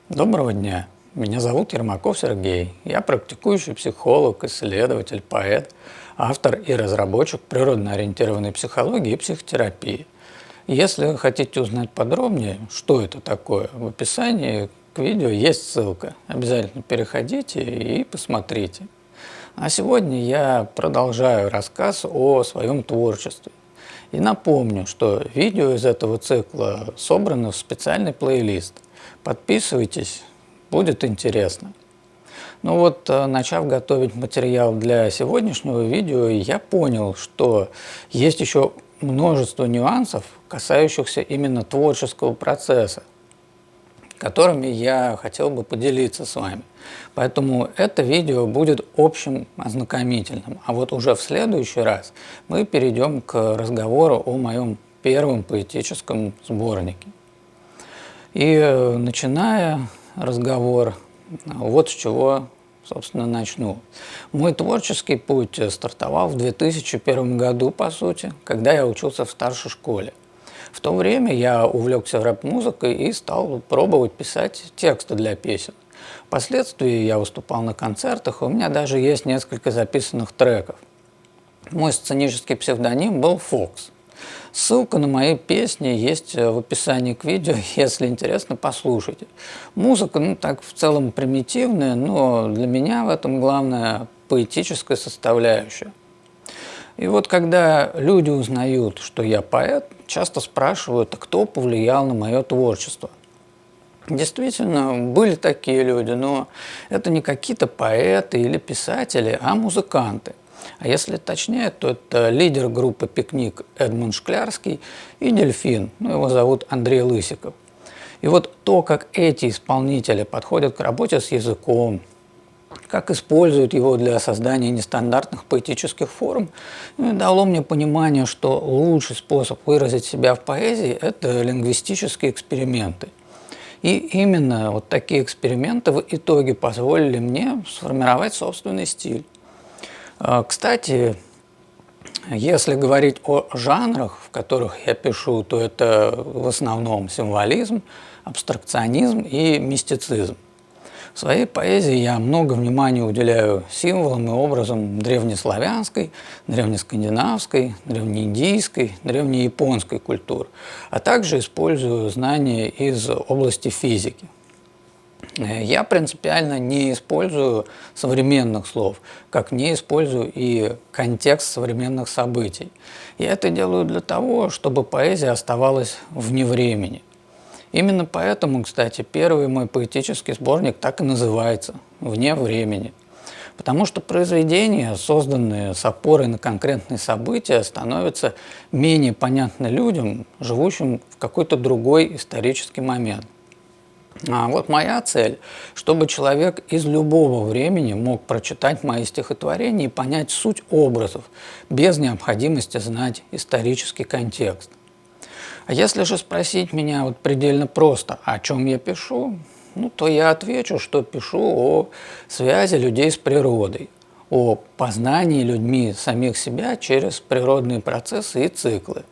Доброго дня. Меня зовут Ермаков Сергей. Я практикующий психолог, исследователь, поэт, автор и разработчик природно-ориентированной психологии и психотерапии. Если вы хотите узнать подробнее, что это такое, в описании к видео есть ссылка. Обязательно переходите и посмотрите. А сегодня я продолжаю рассказ о своем творчестве. И напомню, что видео из этого цикла собраны в специальный плейлист. Подписывайтесь, будет интересно. Начав готовить материал для сегодняшнего видео, я понял, что есть еще множество нюансов, касающихся именно творческого процесса, которыми я хотел бы поделиться с вами. Поэтому это видео будет общим, ознакомительным. А вот уже в следующий раз мы перейдем к разговору о моем первом поэтическом сборнике. И начиная разговор, вот с чего, собственно, начну. Мой творческий путь стартовал в 2001 году, по сути, когда я учился в старшей школе. В то время я увлекся рэп-музыкой и стал пробовать писать тексты для песен. Впоследствии я выступал на концертах, и у меня даже есть несколько записанных треков. Мой сценический псевдоним был Фокс. Ссылка на мои песни есть в описании к видео, если интересно, послушайте. Музыка, так в целом примитивная, но для меня в этом главная поэтическая составляющая. И вот когда люди узнают, что я поэт, часто спрашивают, а кто повлиял на мое творчество. Действительно, были такие люди, но это не какие-то поэты или писатели, а музыканты. А если точнее, то это лидер группы «Пикник» Эдмунд Шклярский и «Дельфин», его зовут Андрей Лысиков. И вот то, как эти исполнители подходят к работе с языком, как используют его для создания нестандартных поэтических форм, дало мне понимание, что лучший способ выразить себя в поэзии – это лингвистические эксперименты. И именно вот такие эксперименты в итоге позволили мне сформировать собственный стиль. Кстати, если говорить о жанрах, в которых я пишу, то это в основном символизм, абстракционизм и мистицизм. В своей поэзии я много внимания уделяю символам и образам древнеславянской, древнескандинавской, древнеиндийской, древнеяпонской культур, а также использую знания из области физики. Я принципиально не использую современных слов, как не использую и контекст современных событий. Я это делаю для того, чтобы поэзия оставалась вне времени. Именно поэтому, кстати, первый мой поэтический сборник так и называется «Вне времени». Потому что произведения, созданные с опорой на конкретные события, становятся менее понятны людям, живущим в какой-то другой исторический момент. А вот моя цель, чтобы человек из любого времени мог прочитать мои стихотворения и понять суть образов, без необходимости знать исторический контекст. А если же спросить меня предельно просто, о чем я пишу, то я отвечу, что пишу о связи людей с природой, о познании людьми самих себя через природные процессы и циклы.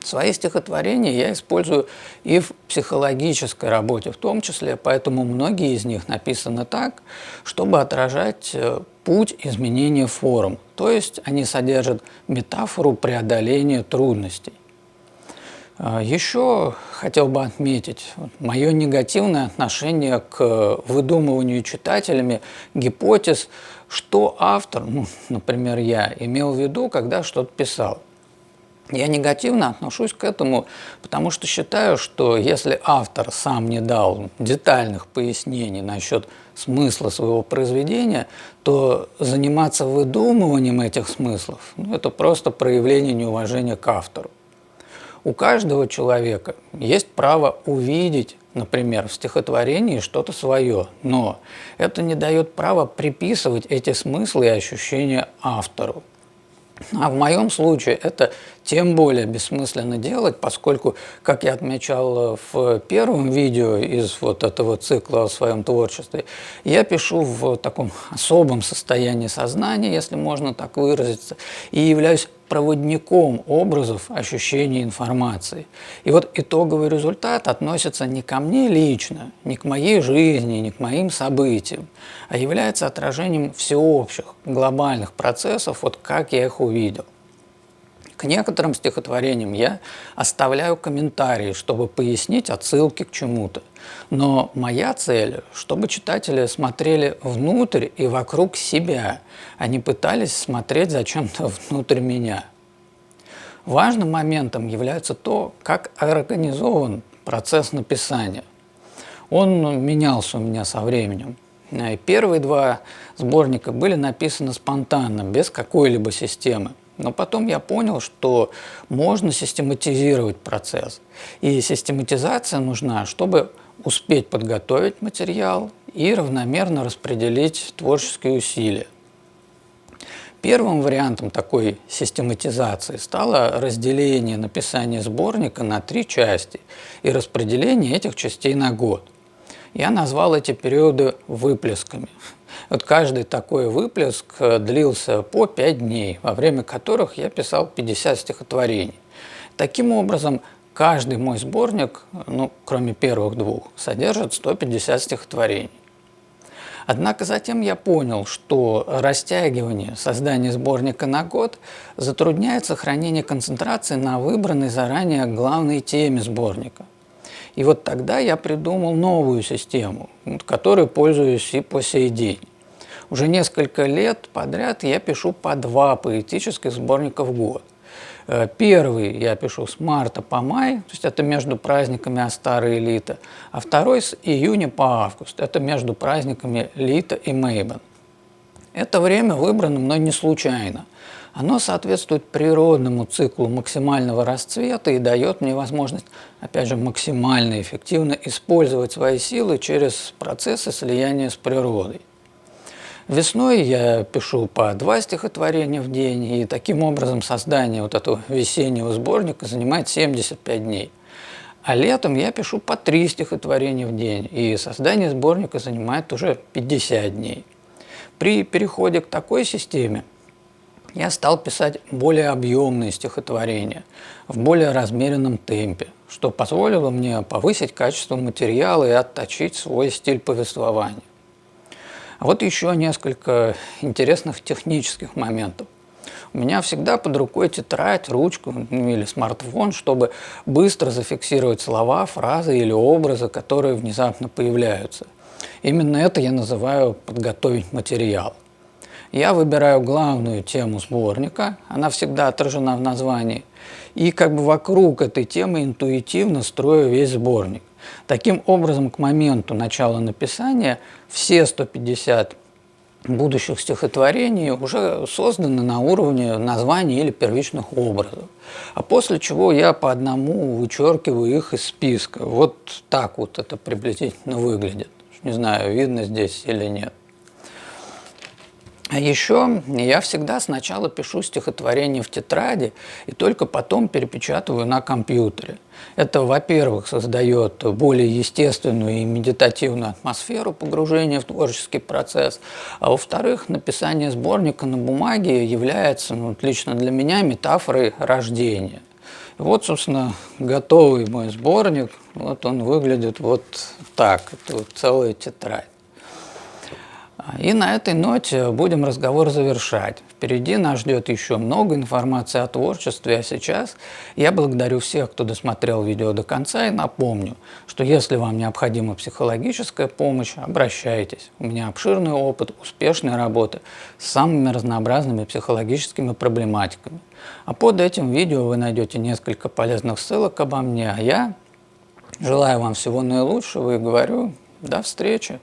Свои стихотворения я использую и в психологической работе в том числе, поэтому многие из них написаны так, чтобы отражать путь изменения форм, то есть они содержат метафору преодоления трудностей. Еще хотел бы отметить мое негативное отношение к выдумыванию читателями гипотез, что автор, например, я, имел в виду, когда что-то писал. Я негативно отношусь к этому, потому что считаю, что если автор сам не дал детальных пояснений насчет смысла своего произведения, то заниматься выдумыванием этих смыслов это просто проявление неуважения к автору. У каждого человека есть право увидеть, например, в стихотворении что-то свое, но это не дает права приписывать эти смыслы и ощущения автору. А в моем случае это тем более бессмысленно делать, поскольку, как я отмечал в первом видео из вот этого цикла о своем творчестве, я пишу в таком особом состоянии сознания, если можно так выразиться, и являюсь проводником образов, ощущений, информации. И вот итоговый результат относится не ко мне лично, не к моей жизни, не к моим событиям, а является отражением всеобщих, глобальных процессов, вот как я их увидел. К некоторым стихотворениям я оставляю комментарии, чтобы пояснить отсылки к чему-то. Но моя цель, чтобы читатели смотрели внутрь и вокруг себя, а не пытались смотреть зачем-то внутрь меня. Важным моментом является то, как организован процесс написания. Он менялся у меня со временем. Первые два сборника были написаны спонтанно, без какой-либо системы. Но потом я понял, что можно систематизировать процесс. И систематизация нужна, чтобы успеть подготовить материал и равномерно распределить творческие усилия. Первым вариантом такой систематизации стало разделение написания сборника на 3 части и распределение этих частей на год. Я назвал эти периоды выплесками. Вот каждый такой выплеск длился по 5 дней, во время которых я писал 50 стихотворений. Таким образом, каждый мой сборник, кроме первых 2, содержит 150 стихотворений. Однако затем я понял, что растягивание создания сборника на год затрудняет сохранение концентрации на выбранной заранее главной теме сборника. И вот тогда я придумал новую систему, которой пользуюсь и по сей день. Уже несколько лет подряд я пишу по 2 поэтических сборника в год. Первый я пишу с марта по май, то есть это между праздниками Астары и Лита, а второй с июня по август, это между праздниками Лита и Мейбен. Это время выбрано мной не случайно. Оно соответствует природному циклу максимального расцвета и дает мне возможность, опять же, максимально эффективно использовать свои силы через процессы слияния с природой. Весной я пишу по 2 стихотворения в день, и таким образом создание вот этого весеннего сборника занимает 75 дней. А летом я пишу по 3 стихотворения в день, и создание сборника занимает уже 50 дней. При переходе к такой системе я стал писать более объемные стихотворения в более размеренном темпе, что позволило мне повысить качество материала и отточить свой стиль повествования. А вот еще несколько интересных технических моментов. У меня всегда под рукой тетрадь, ручку или смартфон, чтобы быстро зафиксировать слова, фразы или образы, которые внезапно появляются. Именно это я называю подготовить материал. Я выбираю главную тему сборника, она всегда отражена в названии, и вокруг этой темы интуитивно строю весь сборник. Таким образом, к моменту начала написания все 150 будущих стихотворений уже созданы на уровне названий или первичных образов. А после чего я по одному вычеркиваю их из списка. Вот так вот это приблизительно выглядит. Не знаю, видно здесь или нет. А еще я всегда сначала пишу стихотворение в тетради и только потом перепечатываю на компьютере. Это, во-первых, создает более естественную и медитативную атмосферу погружения в творческий процесс, а во-вторых, написание сборника на бумаге является, лично для меня, метафорой рождения. И вот, собственно, готовый мой сборник, вот он выглядит вот так, это вот целая тетрадь. И на этой ноте будем разговор завершать. Впереди нас ждет еще много информации о творчестве, а сейчас я благодарю всех, кто досмотрел видео до конца, и напомню, что если вам необходима психологическая помощь, обращайтесь. У меня обширный опыт успешной работы с самыми разнообразными психологическими проблематиками. А под этим видео вы найдете несколько полезных ссылок обо мне, а я желаю вам всего наилучшего и говорю до встречи.